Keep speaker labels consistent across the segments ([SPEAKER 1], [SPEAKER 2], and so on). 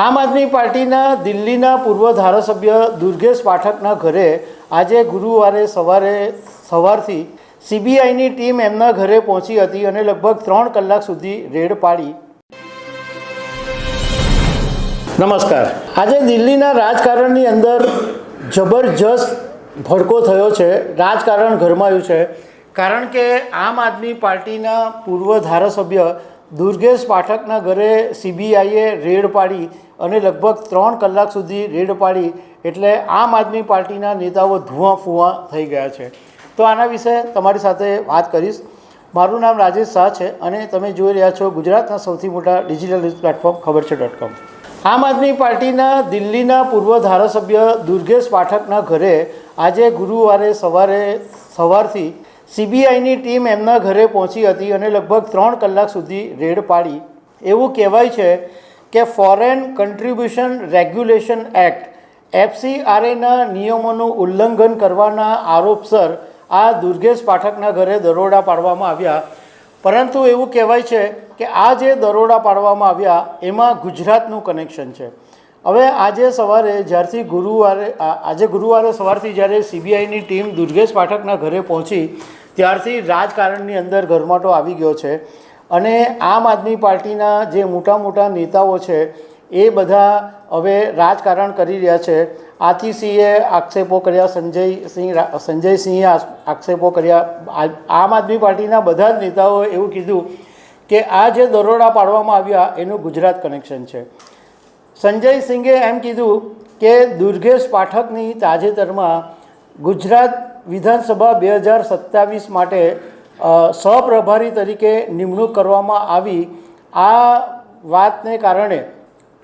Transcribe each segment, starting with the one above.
[SPEAKER 1] આમ આદમી પાર્ટીના દિલ્હીના પૂર્વ ધારાસભ્ય દુર્ગેશ પાઠકના ઘરે આજે ગુરુવારે સવારથી સીબીઆઈની ટીમ એમના ઘરે પહોંચી હતી અને લગભગ 3 કલાક સુધી રેડ પાડી. નમસ્કાર. આજે દિલ્હીના રાજકારણની અંદર જબરજસ્ત ભડકો થયો છે. રાજકારણ ગરમાયું છે કારણ કે આમ આદમી પાર્ટીના પૂર્વ ધારાસભ્ય દુર્ગેશ પાઠકના ઘરે સીબીઆઈએ રેડ પાડી અને લગભગ 3 કલાક સુધી રેડ પાડી એટલે આમ આદમી પાર્ટીના નેતાઓ ધુઆં ફુઆં થઈ ગયા છે. તો આના વિશે તમારી સાથે વાત કરીશ. મારું નામ રાજેશ શાહ છે અને તમે જોઈ રહ્યા છો ગુજરાતના સૌથી મોટા ડિજિટલ ન્યૂઝ પ્લેટફોર્મ ખબરછે.com. આમ આદમી પાર્ટીના દિલ્હીના પૂર્વ ધારાસભ્ય દુર્ગેશ પાઠકના ઘરે આજે ગુરુવારે સવારથી સીબીઆઈની ટીમ એમના ઘરે પહોંચી હતી અને લગભગ 3 કલાક સુધી રેડ પાડી. એવું કહેવાય છે કે foreign contribution regulation act FCRA નિયમોનું ઉલ્લંઘન કરવાના આરોપસર આ દુર્ગેશ પાઠકના ઘરે દરોડા પાડવામાં આવ્યા. પરંતુ એવું કહેવાય છે કે આ જે દરોડા પાડવામાં આવ્યા એમાં ગુજરાતનું કનેક્શન છે. હવે આજે ગુરુવારે સવારથી જ્યારે સીબીઆઈની ટીમ દુર્ગેશ પાઠકના ઘરે પહોંચી ત્યારથી રાજકારણની અંદર ગરમાટો આવી ગયો છે અને આમ આદમી પાર્ટીના જે મોટા મોટા નેતાઓ છે એ બધા હવે રાજકારણ કરી રહ્યા છે. આતિશીએ આક્ષેપો કર્યા, સંજયસિંહે આક્ષેપો કર્યા. આમ આદમી પાર્ટીના બધા જ નેતાઓએ એવું કીધું કે આ જે દરોડા પાડવામાં આવ્યા એનું ગુજરાત કનેક્શન છે. સંજયસિંહે એમ કીધું કે દુર્ગેશ પાઠકની તાજેતરમાં ગુજરાત વિધાનસભા 2027 માટે સહપ્રભારી તરીકે નિમણૂક કરવામાં આવી. આ વાતને કારણે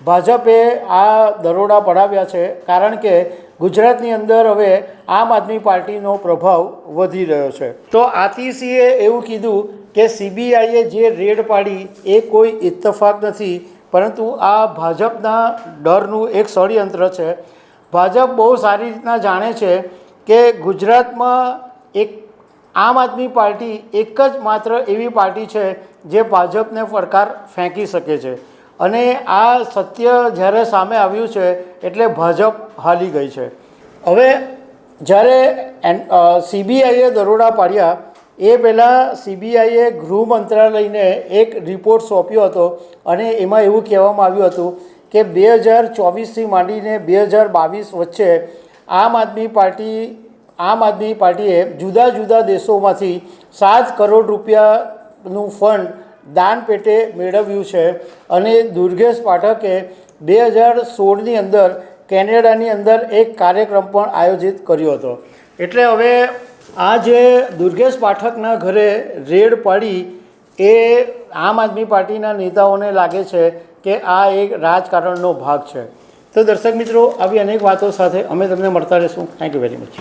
[SPEAKER 1] ભાજપે આ દરોડા પડાવ્યા છે કારણ કે ગુજરાતની અંદર હવે આમ આદમી પાર્ટીનો પ્રભાવ વધી રહ્યો છે. તો આતિશીએ એવું કીધું કે સીબીઆઈએ જે રેડ પાડી એ કોઈ ઇત્તફાક નથી પરંતુ આ ભાજપના ડરનું એક ષડયંત્ર છે. ભાજપ બહુ સારી રીતના જાણે છે કે ગુજરાતમાં એક આમ આદમી પાર્ટી એક જ માત્ર એવી પાર્ટી છે જે ભાજપને પડકાર ફેંકી શકે છે અને આ સત્ય જ્યારે સામે આવ્યું છે એટલે ભાજપ હાલી ગઈ છે. હવે જ્યારે સીબીઆઈએ દરોડા પાડ્યા એ પહેલાં સીબીઆઈએ ગૃહ મંત્રાલયને એક રિપોર્ટ સોંપ્યો હતો અને એમાં એવું કહેવામાં આવ્યું હતું કે 2024થી માંડીને 2022 વચ્ચે આમ આદમી પાર્ટીએ જુદા જુદા દેશોમાંથી 7 કરોડ રૂપિયાનું ફંડ દાન પેટે મેળવ્યું છે અને દુર્ગેશ પાઠકે 2016ની અંદર કેનેડાની અંદર એક કાર્યક્રમ પણ આયોજિત કર્યો હતો. એટલે હવે આ જે દુર્ગેશ પાઠકના ઘરે રેડ પાડી એ આમ આદમી પાર્ટીના નેતાઓને લાગે છે કે આ એક રાજકારણનો ભાગ છે. તો દર્શક મિત્રો, આવી અનેક વાતો સાથે અમે તમને મળતા રહીશું. Thank you very much.